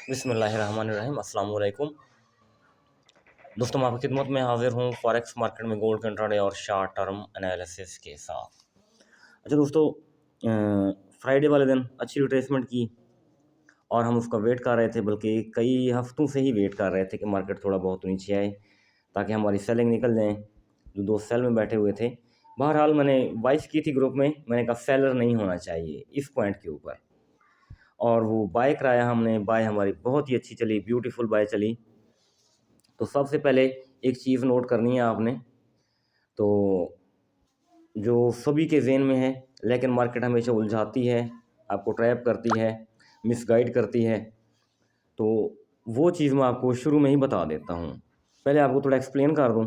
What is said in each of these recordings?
बिस्मिल्लाहिर्रहमानिर्रहीम अस्सलाम वालेकुम दोस्तों, मैं आपकी खिदमत में हाजिर हूँ फॉरेक्स मार्केट में गोल्ड के इंट्राडे और शॉर्ट टर्म एनालिसिस के साथ। अच्छा दोस्तों, फ्राइडे वाले दिन अच्छी रिट्रेसमेंट की और हम उसका वेट कर रहे थे, बल्कि कई हफ्तों से ही वेट कर रहे थे कि मार्केट थोड़ा बहुत नीचे आए ताकि हमारी सेलिंग निकल जाए। जो दोस्त सेल में बैठे हुए थे, बहरहाल मैंने वॉइस की थी ग्रुप में, मैंने कहा सेलर नहीं होना चाहिए इस पॉइंट के ऊपर, और वो बाय कराया हमने। बाय हमारी बहुत ही अच्छी चली, ब्यूटीफुल बाय चली। तो सबसे पहले एक चीज़ नोट करनी है आपने, तो जो सभी के ज़हन में है, लेकिन मार्केट हमेशा उलझाती है, आपको ट्रैप करती है, मिसगाइड करती है। तो वो चीज़ मैं आपको शुरू में ही बता देता हूँ। पहले आपको थोड़ा एक्सप्लेन कर दूँ।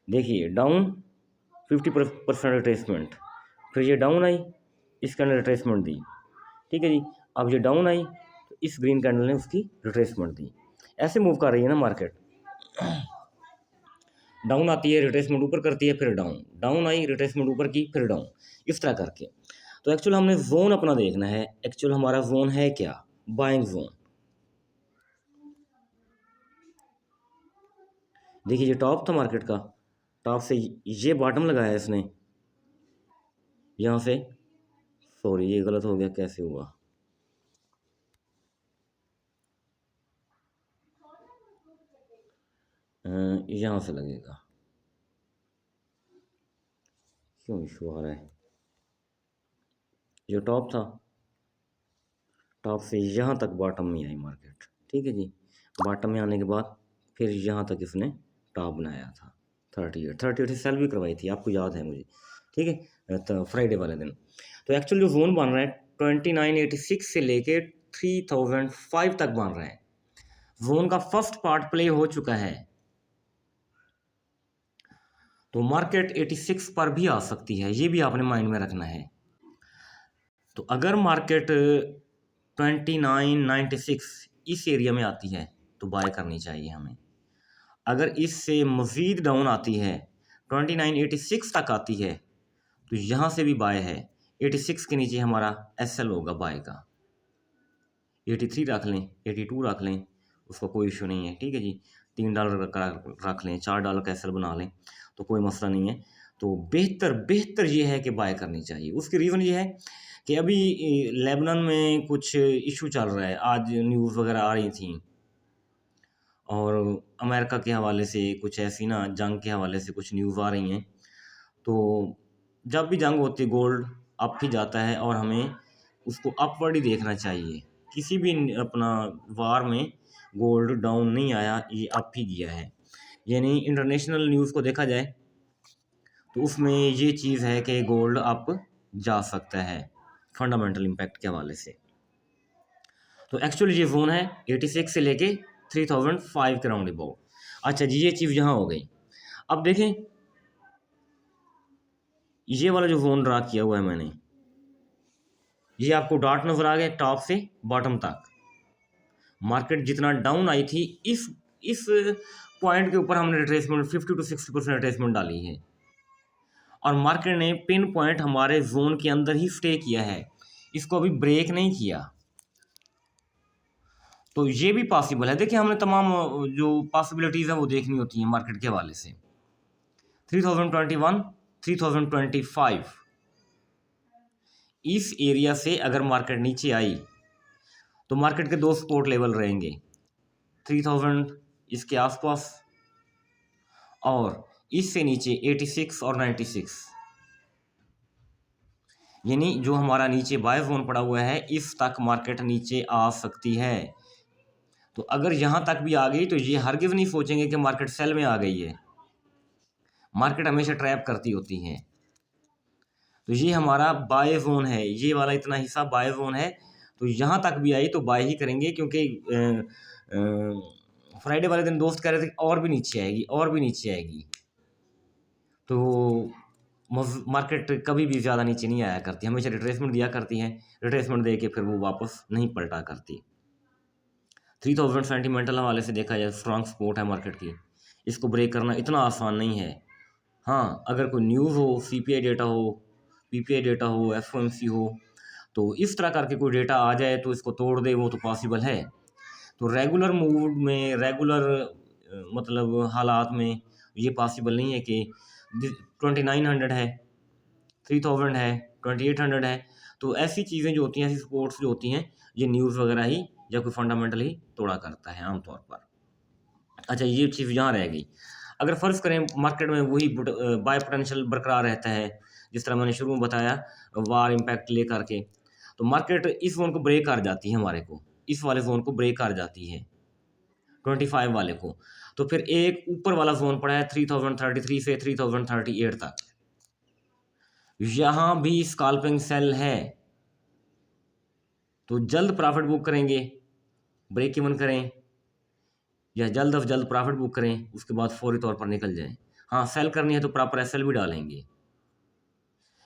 देखिए, डाउन 50% रिट्रेसमेंट, फिर ये डाउन आई, इस कैंडल रिट्रेसमेंट दी, ठीक है जी। अब ये डाउन आई तो इस ग्रीन कैंडल ने उसकी रिट्रेसमेंट दी। ऐसे मूव कर रही है ना मार्केट, डाउन आती है, रिट्रेसमेंट ऊपर करती है, फिर डाउन, डाउन आई, रिट्रेसमेंट ऊपर की, फिर डाउन, इस तरह करके। तो एक्चुअल हमने जोन अपना देखना है। एक्चुअल हमारा जोन है क्या? Buying zone. देखिए, ये टॉप था मार्केट का, टॉप से ये बॉटम लगाया है इसने यहाँ से। सॉरी, ये गलत हो गया, कैसे हुआ? यहाँ से लगेगा, क्यों इशू आ रहा है? जो टॉप था, टॉप से यहाँ तक बॉटम में आई मार्केट, ठीक है जी। बॉटम में आने के बाद फिर यहाँ तक इसने टॉप बनाया था। 38 से सेल भी करवाई थी, आपको याद है मुझे, ठीक है, तो फ्राइडे वाले दिन। तो एक्चुअल जो जोन बन रहा है 2986 से लेके 3005 तक बन रहा है। जोन का फर्स्ट पार्ट प्ले हो चुका है, तो मार्केट 86 पर भी आ सकती है, ये भी आपने माइंड में रखना है। तो अगर मार्केट 2996 इस एरिया में आती है तो बाय करनी चाहिए हमें। अगर इससे मज़ीद डाउन आती है, 2986 तक आती है, तो यहाँ से भी बाय है। 86 के नीचे हमारा एसएल होगा बाय का। 83 रख लें, 82 रख लें, उसका कोई इशू नहीं है, ठीक है जी। $3 का रख लें, $4 का एसएल बना लें, तो कोई मसला नहीं है। तो बेहतर ये है कि बाय करनी चाहिए। उसकी रीज़न ये है कि अभी लेबनान में कुछ इशू चल रहा है, आज न्यूज़ वगैरह आ रही थी, और अमेरिका के हवाले से कुछ ऐसी ना, जंग के हवाले से कुछ न्यूज़ आ रही हैं। तो जब भी जंग होती है, गोल्ड अप ही जाता है, और हमें उसको अपवर्ड ही देखना चाहिए। किसी भी अपना वार में गोल्ड डाउन नहीं आया, ये अप ही गया है। यानी इंटरनेशनल न्यूज़ को देखा जाए तो उसमें ये चीज़ है कि गोल्ड अप जा सकता है फंडामेंटल इम्पैक्ट के हवाले से। तो एक्चुअली ये जोन है 86 से लेके 3005 के राउंड अबाउट। अच्छा जी, ये चीज़ यहाँ हो गई। अब देखें, ये वाला जो जोन ड्रा किया हुआ है मैंने, ये आपको डॉट नजर आ गया, टॉप से बॉटम तक मार्केट जितना डाउन आई थी, इस पॉइंट के ऊपर हमने रिट्रेसमेंट 50 to 60% रिट्रेसमेंट डाली है, और मार्केट ने पिन पॉइंट हमारे जोन के अंदर ही स्टे किया है, इसको अभी ब्रेक नहीं किया। तो ये भी पॉसिबल है। देखिए, हमने तमाम जो पॉसिबिलिटीज़ हैं वो देखनी होती हैं मार्केट के हवाले से। 3021, 3025 इस एरिया से अगर मार्केट नीचे आई तो मार्केट के दो सपोर्ट लेवल रहेंगे, 3000 इसके आसपास, और इससे नीचे 86 और 96, यानी जो हमारा नीचे बाय जोन पड़ा हुआ है, इस तक मार्केट नीचे आ सकती है। तो अगर यहाँ तक भी आ गई तो ये हरगिज़ नहीं सोचेंगे कि मार्केट सेल में आ गई है। मार्केट हमेशा ट्रैप करती होती है। तो ये हमारा बाय जोन है, ये वाला इतना हिस्सा बाय जोन है। तो यहाँ तक भी आई तो बाय ही करेंगे, क्योंकि फ्राइडे वाले दिन दोस्त कह रहे थे और भी नीचे आएगी, और भी नीचे आएगी। तो मार्केट कभी भी ज़्यादा नीचे नहीं आया करती, हमेशा रिट्रेसमेंट दिया करती है। रिट्रेसमेंट दे के फिर वो वापस नहीं पलटा करती। 3000 सेंटीमेंटल हवाले से देखा जाए, स्ट्रॉन्ग सपोर्ट है मार्केट की, इसको ब्रेक करना इतना आसान नहीं है। हाँ, अगर कोई न्यूज़ हो, सीपीआई डेटा हो, पीपीआई डेटा हो, एफओएमसी हो, तो इस तरह करके कोई डेटा आ जाए तो इसको तोड़ दे, वो तो पॉसिबल है। तो रेगुलर मूड में, रेगुलर मतलब हालात में ये पॉसिबल नहीं है कि 2900 है, 3000 है, 2800 है। तो ऐसी चीज़ें जो होती हैं, ऐसी सपोर्ट्स जो होती हैं, ये न्यूज़ वगैरह ही या कोई फंडामेंटल ही तोड़ा करता है आमतौर पर। अच्छा, ये चीज़ यहाँ रह गई। अगर फ़र्ज़ करें मार्केट में वही बाय पोटेंशियल बरकरार रहता है, जिस तरह मैंने शुरू में बताया वार इम्पैक्ट लेकर के, तो मार्केट इस ज़ोन को ब्रेक कर जाती है, हमारे को इस वाले ज़ोन को ब्रेक कर जाती है 25 वाले को। तो फिर एक ऊपर वाला ज़ोन पड़ा है 3033 से 3038 तक, यहाँ भी स्कैल्पिंग सेल है। तो जल्द प्रॉफिट बुक करेंगे, ब्रेक इवन करें, या जल्द अज जल्द प्रॉफिट बुक करें, उसके बाद फौरी तौर पर निकल जाएं। हाँ, सेल करनी है तो प्रॉपर एसएल भी डालेंगे,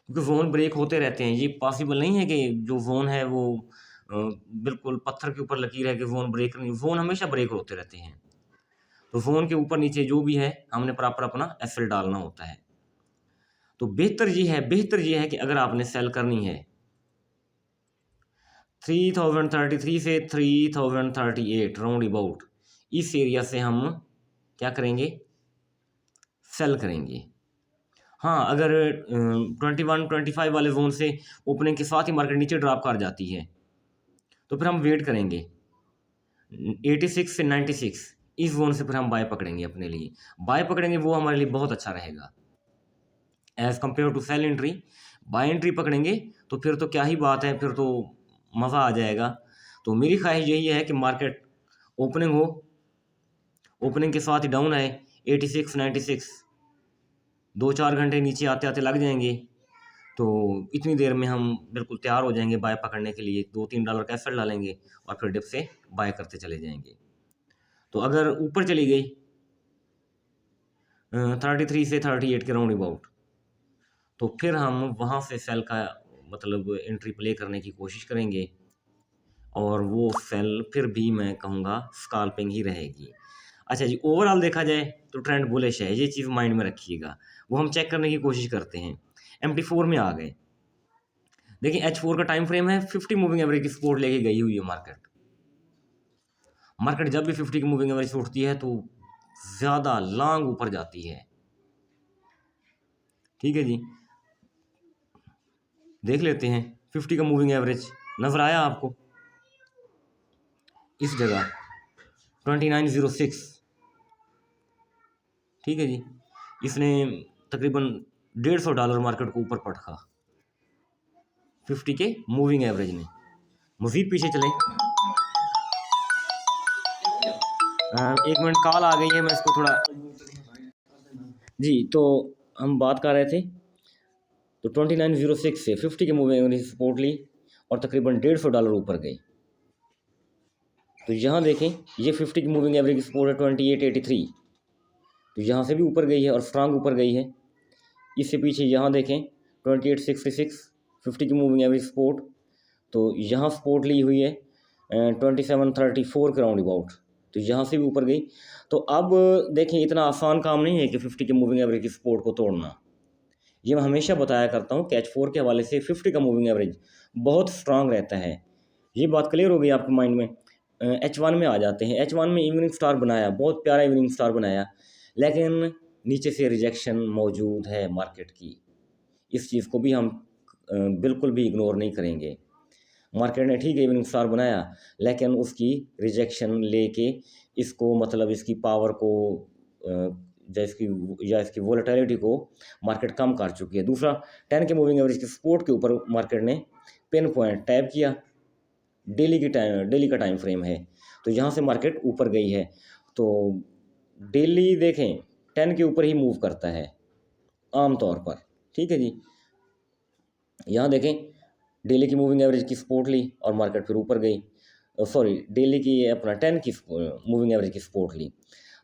क्योंकि जोन ब्रेक होते रहते हैं। ये पॉसिबल नहीं है कि जो जोन है वो बिल्कुल पत्थर के ऊपर लकीर है कि जोन ब्रेक नहीं, जोन हमेशा ब्रेक होते रहते हैं। तो जोन के ऊपर नीचे जो भी है हमने प्रॉपर अपना एसएल डालना होता है। तो बेहतर ये है कि अगर आपने सेल करनी है 3033 से 3038 राउंड अबाउट, इस एरिया से हम क्या करेंगे, सेल करेंगे। हाँ, अगर 21-25 वाले जोन से ओपनिंग के साथ ही मार्केट नीचे ड्रॉप कर जाती है तो फिर हम वेट करेंगे 86 से 96, इस जोन से फिर हम बाय पकड़ेंगे, अपने लिए बाय पकड़ेंगे, वो हमारे लिए बहुत अच्छा रहेगा as compare to sell entry. Buy entry पकड़ेंगे तो फिर तो क्या ही बात है, फिर तो मज़ा आ जाएगा। तो मेरी ख्वाहिश यही है कि मार्केट ओपनिंग हो, ओपनिंग के साथ ही डाउन आए 86 96, 2-4 घंटे नीचे आते आते लग जाएंगे, तो इतनी देर में हम बिल्कुल तैयार हो जाएंगे बाय पकड़ने के लिए। $2-3 का एफर्ट डालेंगे और फिर डिप से बाय करते चले जाएंगे। तो अगर ऊपर चली गई 33 से 38 के राउंड अबाउट, तो फिर हम वहाँ से सेल का मतलब एंट्री प्ले करने की कोशिश करेंगे, और वो सेल फिर भी मैं कहूँगा स्कैल्पिंग ही रहेगी। अच्छा जी, ओवरऑल देखा जाए तो ट्रेंड बुलिश है, ये चीज़ माइंड में रखिएगा। वो हम चेक करने की कोशिश करते हैं। MT4 में आ गए, देखिए H4 का टाइम फ्रेम है, 50 मूविंग एवरेज की सपोर्ट लेके गई हुई है मार्केट। मार्केट जब भी 50 की मूविंग एवरेज उठती है तो ज़्यादा लॉन्ग ऊपर जाती है। ठीक है जी, देख लेते हैं 50 का मूविंग एवरेज नज़र आया आपको इस जगह 2906। ठीक है जी, इसने तकरीबन $150 मार्केट को ऊपर पटका 50 के मूविंग एवरेज ने। मज़ीद पीछे चलें, एक मिनट कॉल आ गई है, मैं इसको थोड़ा जी। तो हम बात कर रहे थे, तो 2906 से 50 के मूविंग एवरेज सपोर्ट ली और तकरीबन $150 ऊपर गई। तो यहाँ देखें, ये 50 की मूविंग एवरेज की सपोर्ट है 2883, तो यहाँ से भी ऊपर गई है और स्ट्रांग ऊपर गई है। इससे पीछे यहाँ देखें 2866, 50 की मूविंग एवरेज सपोर्ट, तो यहाँ सपोर्ट ली हुई है 2734 के राउंड अबाउट, तो यहाँ से भी ऊपर गई। तो अब देखें, इतना आसान काम नहीं है कि 50 के मूविंग एवरेज की सपोर्ट को तोड़ना। ये मैं हमेशा बताया करता हूँ कि H4 के हवाले से 50 का मूविंग एवरेज बहुत स्ट्रांग रहता है। ये बात क्लियर हो गई आपके माइंड में। H1 में आ जाते हैं। H1 में इवनिंग स्टार बनाया, बहुत प्यारा इवनिंग स्टार बनाया, लेकिन नीचे से रिजेक्शन मौजूद है मार्केट की। इस चीज़ को भी हम बिल्कुल भी इग्नोर नहीं करेंगे। मार्केट ने ठीक है इवनिंग स्टार बनाया, लेकिन उसकी रिजेक्शन लेके इसको मतलब इसकी पावर को इसकी वोलेटिलिटी को मार्केट कम कर चुकी है। दूसरा, 10 के मूविंग एवरेज के सपोर्ट के ऊपर मार्केट ने पिन पॉइंट टैप किया, डेली का टाइम फ्रेम है, तो यहाँ से मार्केट ऊपर गई है। तो डेली देखें 10 के ऊपर ही मूव करता है आम तौर पर। ठीक है जी, यहाँ देखें डेली की मूविंग एवरेज की सपोर्ट ली और मार्केट फिर ऊपर गई। सॉरी, डेली की अपना 10 की मूविंग एवरेज की सपोर्ट ली।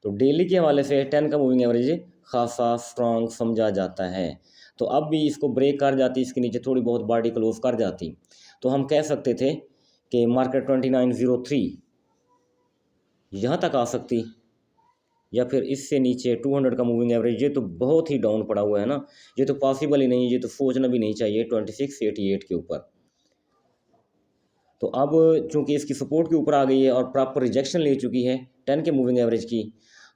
तो डेली के हवाले से 10 का मूविंग एवरेज खासा स्ट्रांग समझा जाता है। तो अब भी इसको ब्रेक कर जाती, इसके नीचे थोड़ी बहुत बॉडी क्लोज कर जाती, तो हम कह सकते थे कि मार्केट 2903 यहाँ तक आ सकती, या फिर इससे नीचे 200 का मूविंग एवरेज। ये तो बहुत ही डाउन पड़ा हुआ है ना, ये तो पॉसिबल ही नहीं, ये तो सोचना भी नहीं चाहिए 2688 के ऊपर। तो अब चूंकि इसकी सपोर्ट के ऊपर आ गई है और प्रॉपर रिजेक्शन ले चुकी है 10 के मूविंग एवरेज की,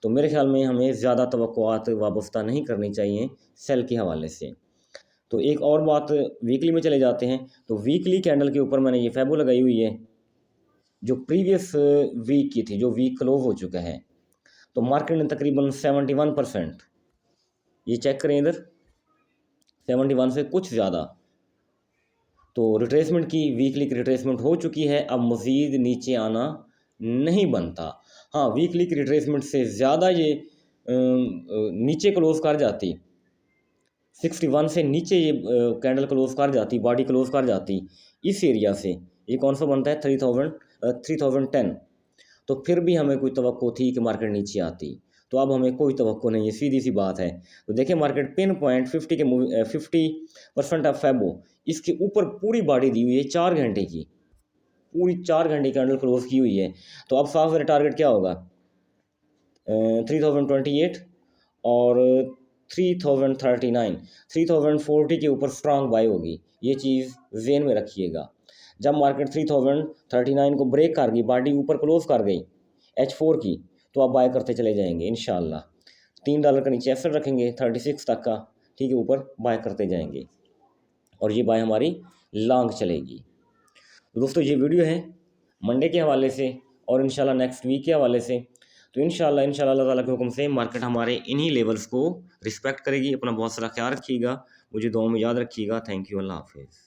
तो मेरे ख्याल में हमें ज़्यादा तवक्कुआत वाबस्ता नहीं करनी चाहिए सेल के हवाले से। तो एक और बात, वीकली में चले जाते हैं। तो वीकली कैंडल के ऊपर मैंने ये फैबो लगाई हुई है जो प्रीवियस वीक की थी, जो वीक क्लोज हो चुका है। तो मार्केट ने तकरीबन 71%, ये चेक करें इधर, 71 से कुछ ज़्यादा, तो रिट्रेसमेंट की, वीकली की रिट्रेसमेंट हो चुकी है। अब मज़ीद नीचे आना नहीं बनता। हाँ, वीकली की रिट्रेसमेंट से ज़्यादा ये नीचे क्लोज कर जाती, 61 से नीचे ये कैंडल क्लोज कर जाती, बॉडी क्लोज कर जाती इस एरिया से। ये कौन सा बनता है 3010। तो फिर भी हमें कोई तवक्को थी कि मार्केट नीचे आती, तो अब हमें कोई तवक्को नहीं है, सीधी सी बात है। तो देखिए मार्केट पिन पॉइंट 50% ऑफ फेबो, इसके ऊपर पूरी बॉडी दी हुई है 4 घंटे की, पूरी 4 घंटे कैंडल क्लोज की हुई है। तो अब साफ मेरा टारगेट क्या होगा, 3028 और 3039, 3040 के ऊपर स्ट्रांग बाय होगी, ये चीज़ जेन में रखिएगा। जब मार्केट 3039 को ब्रेक कर गई, बॉडी ऊपर क्लोज कर गई H4 की, तो आप बाय करते चले जाएंगे इंशाल्लाह। $3 का नीचे एफर रखेंगे 36 तक का, ठीक है, ऊपर बाय करते जाएंगे और ये बाय हमारी लॉन्ग चलेगी। दोस्तों ये वीडियो है मंडे के हवाले से और इंशाल्लाह नेक्स्ट वीक के हवाले से। तो इंशाल्लाह अल्लाह ताला के हुक्म से मार्केट हमारे इन्हीं लेवल्स को रिस्पेक्ट करेगी। अपना बहुत सारा ख्याल रखिएगा, मुझे दुआ में याद रखिएगा। थैंक यू, अल्लाह हाफिज़।